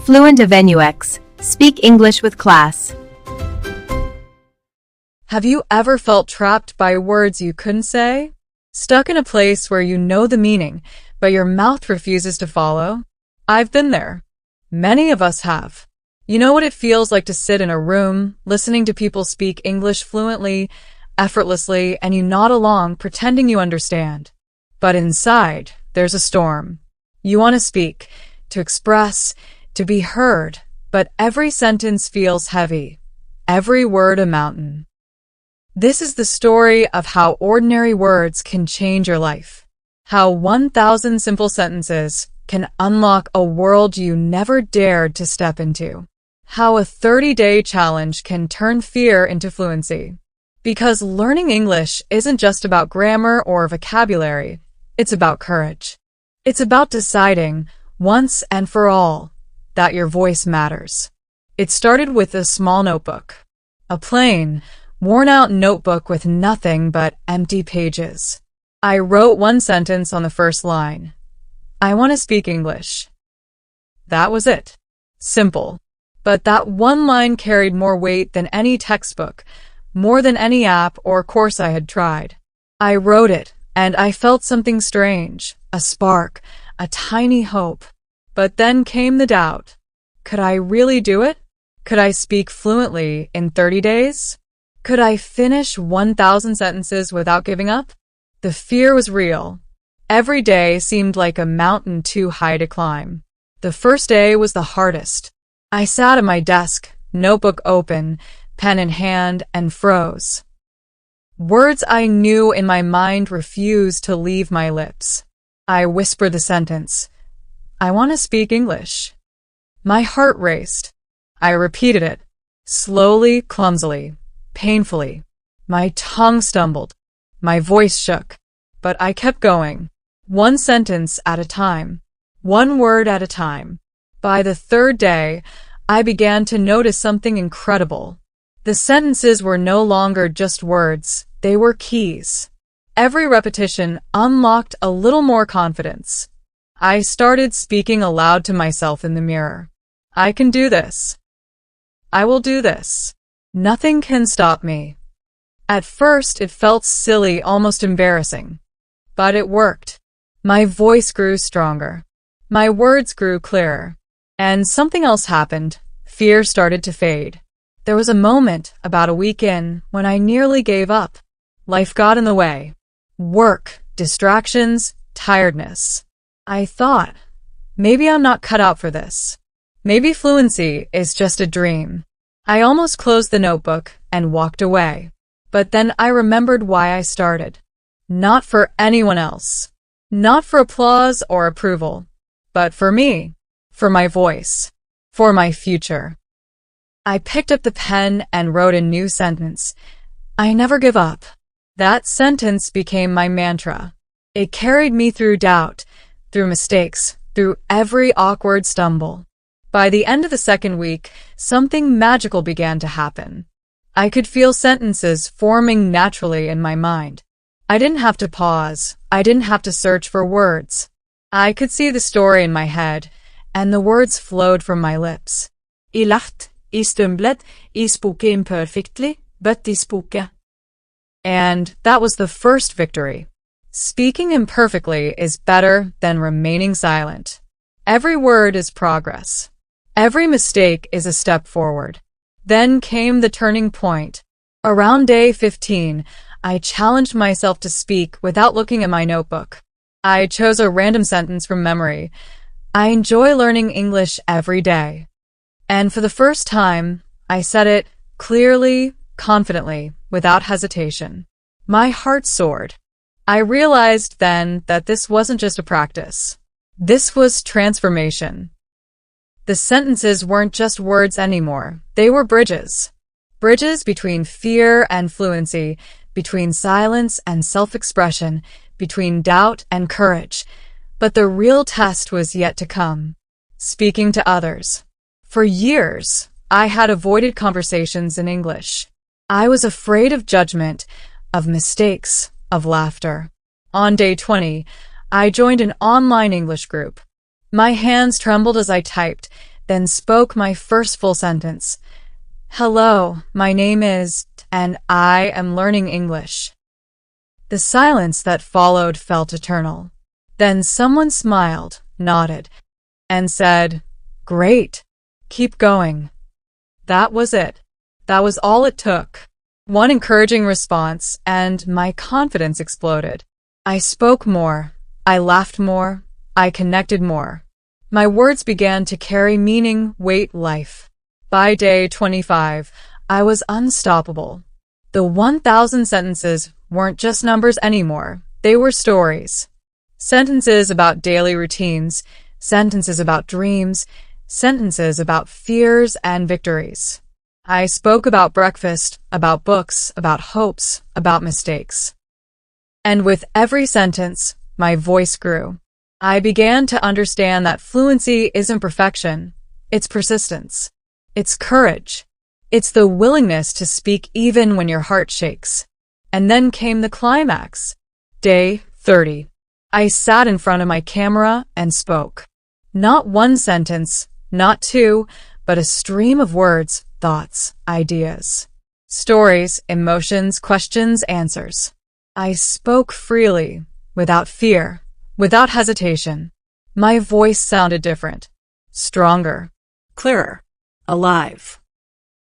Fluent Avenuex. Speak English with class. Have you ever felt trapped by words you couldn't say? Stuck in a place where you know the meaning, but your mouth refuses to follow? I've been there. Many of us have. You know what it feels like to sit in a room, listening to people speak English fluently, effortlessly, and you nod along, pretending you understand. But inside, there's a storm. You want to speak, to express, to be heard, but every sentence feels heavy, every word a mountain. This is the story of how ordinary words can change your life. How 1,000 simple sentences can unlock a world you never dared to step into. How a 30-day challenge can turn fear into fluency. Because learning English isn't just about grammar or vocabulary, it's about courage. It's about deciding, once and for all, that your voice matters. It started with a small notebook. A plain, worn-out notebook with nothing but empty pages. I wrote one sentence on the first line. I want to speak English. That was it. Simple. But that one line carried more weight than any textbook, more than any app or course I had tried. I wrote it, and I felt something strange, a spark, a tiny hope. But then came the doubt. Could I really do it? Could I speak fluently in 30 days? Could I finish 1,000 sentences without giving up? The fear was real. Every day seemed like a mountain too high to climb. The first day was the hardest. I sat at my desk, notebook open, pen in hand, and froze. Words I knew in my mind refused to leave my lips. I whispered the sentence. I want to speak English. My heart raced. I repeated it, slowly, clumsily, painfully. My tongue stumbled. My voice shook. But I kept going, one sentence at a time, one word at a time. By the third day, I began to notice something incredible. The sentences were no longer just words, they were keys. Every repetition unlocked a little more confidence. I started speaking aloud to myself in the mirror. I can do this. I will do this. Nothing can stop me. At first, it felt silly, almost embarrassing. But it worked. My voice grew stronger. My words grew clearer. And something else happened. Fear started to fade. There was a moment, about a week in, when I nearly gave up. Life got in the way. Work, distractions, tiredness. I thought, maybe I'm not cut out for this. Maybe fluency is just a dream. I almost closed the notebook and walked away. But then I remembered why I started. Not for anyone else. Not for applause or approval. But for me. For my voice. For my future. I picked up the pen and wrote a new sentence. I never give up. That sentence became my mantra. It carried me through doubt, through mistakes, through every awkward stumble. By the end of the second week, something magical began to happen. I could feel sentences forming naturally in my mind. I didn't have to pause. I didn't have to search for words. I could see the story in my head, and the words flowed from my lips. I laughed, I stumbled, I spoke imperfectly, but I spoke. And that was the first victory. Speaking imperfectly is better than remaining silent. Every word is progress. Every mistake is a step forward. Then came the turning point. Around day 15, I challenged myself to speak without looking at my notebook. I chose a random sentence from memory. I enjoy learning English every day. And for the first time, I said it clearly, confidently, without hesitation. My heart soared. I realized then that this wasn't just a practice. This was transformation. The sentences weren't just words anymore. They were bridges. Bridges between fear and fluency, between silence and self-expression, between doubt and courage. But the real test was yet to come. Speaking to others. For years, I had avoided conversations in English. I was afraid of judgment, of mistakes, of laughter. On day 20, I joined an online English group. My hands trembled as I typed, then spoke my first full sentence. Hello, my name is, and I am learning English. The silence that followed felt eternal. Then someone smiled, nodded, and said, Great, keep going. That was it. That was all it took. One encouraging response, and my confidence exploded. I spoke more. I laughed more. I connected more. My words began to carry meaning, weight, life. By day 25, I was unstoppable. The 1,000 sentences weren't just numbers anymore. They were stories. Sentences about daily routines, sentences about dreams, sentences about fears and victories. I spoke about breakfast, about books, about hopes, about mistakes. And with every sentence, my voice grew. I began to understand that fluency isn't perfection. It's persistence. It's courage. It's the willingness to speak even when your heart shakes. And then came the climax. Day 30. I sat in front of my camera and spoke. Not one sentence, not two, but a stream of words, thoughts, ideas, stories, emotions, questions, answers. I spoke freely, without fear, without hesitation. My voice sounded different, stronger, Clearer. Alive.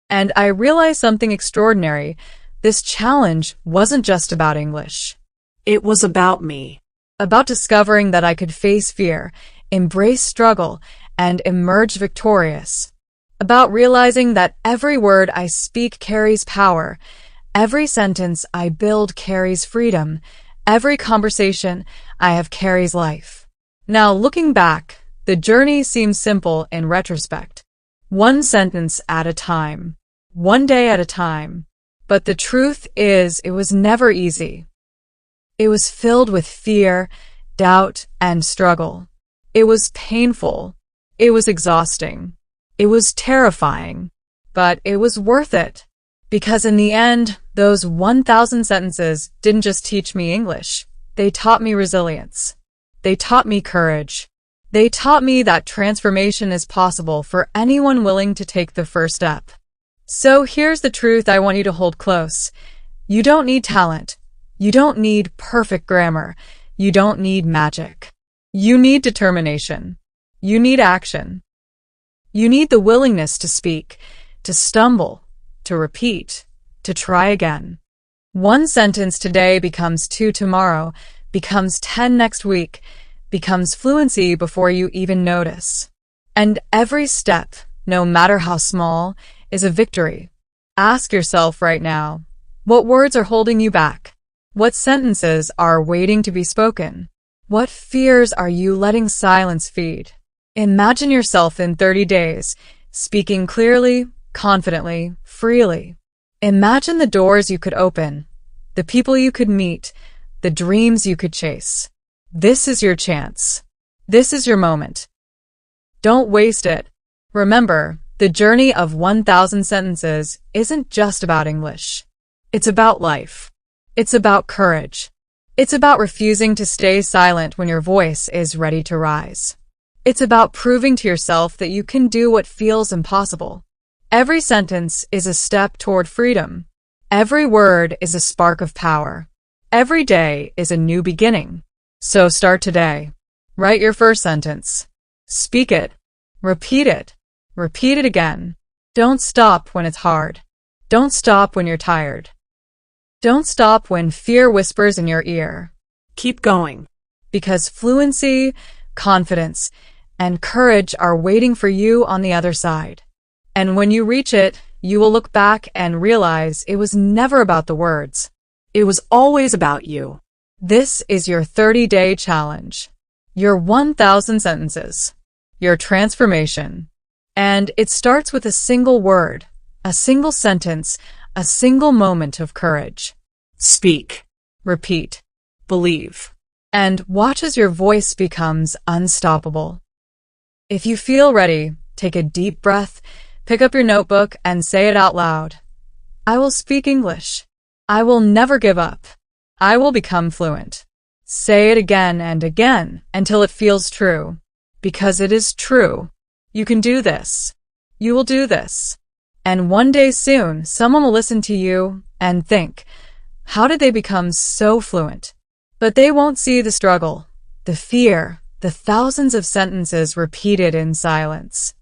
and I realized something extraordinary. This challenge wasn't just about English. It was about me. About discovering that I could face fear, embrace struggle, and emerge victorious. About realizing that every word I speak carries power, every sentence I build carries freedom, every conversation I have carries life. Now, looking back, the journey seems simple in retrospect. One sentence at a time, one day at a time. But the truth is, it was never easy. It was filled with fear, doubt, and struggle. It was painful. It was exhausting. It was terrifying. But it was worth it. Because in the end, those 1,000 sentences didn't just teach me English. They taught me resilience. They taught me courage. They taught me that transformation is possible for anyone willing to take the first step. So here's the truth I want you to hold close. You don't need talent. You don't need perfect grammar. You don't need magic. You need determination. You need action. You need the willingness to speak, to stumble, to repeat, to try again. One sentence today becomes 2 tomorrow, becomes 10 next week, becomes fluency before you even notice. And every step, no matter how small, is a victory. Ask yourself right now, what words are holding you back? What sentences are waiting to be spoken? What fears are you letting silence feed? Imagine yourself in 30 days, speaking clearly, confidently, freely. Imagine the doors you could open, the people you could meet, the dreams you could chase. This is your chance. This is your moment. Don't waste it. Remember, the journey of 1,000 sentences isn't just about English. It's about life. It's about courage. It's about refusing to stay silent when your voice is ready to rise. It's about proving to yourself that you can do what feels impossible. Every sentence is a step toward freedom. Every word is a spark of power. Every day is a new beginning. So start today. Write your first sentence. Speak it. Repeat it. Repeat it again. Don't stop when it's hard. Don't stop when you're tired. Don't stop when fear whispers in your ear. Keep going. Because fluency, confidence, and courage are waiting for you on the other side. And when you reach it, you will look back and realize it was never about the words. It was always about you. This is your 30-day challenge. Your 1,000 sentences. Your transformation. And it starts with a single word, a single sentence, a single moment of courage. Speak. Repeat. Believe. And watch as your voice becomes unstoppable. If you feel ready, take a deep breath, pick up your notebook, and say it out loud. I will speak English. I will never give up. I will become fluent. Say it again and again until it feels true. Because it is true. You can do this. You will do this. And one day soon, someone will listen to you and think, how did they become so fluent? But they won't see the struggle, the fear, the thousands of sentences repeated in silence.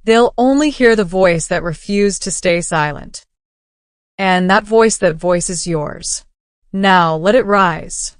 They'll only hear the voice that refused to stay silent. And that voice is yours. Now let it rise.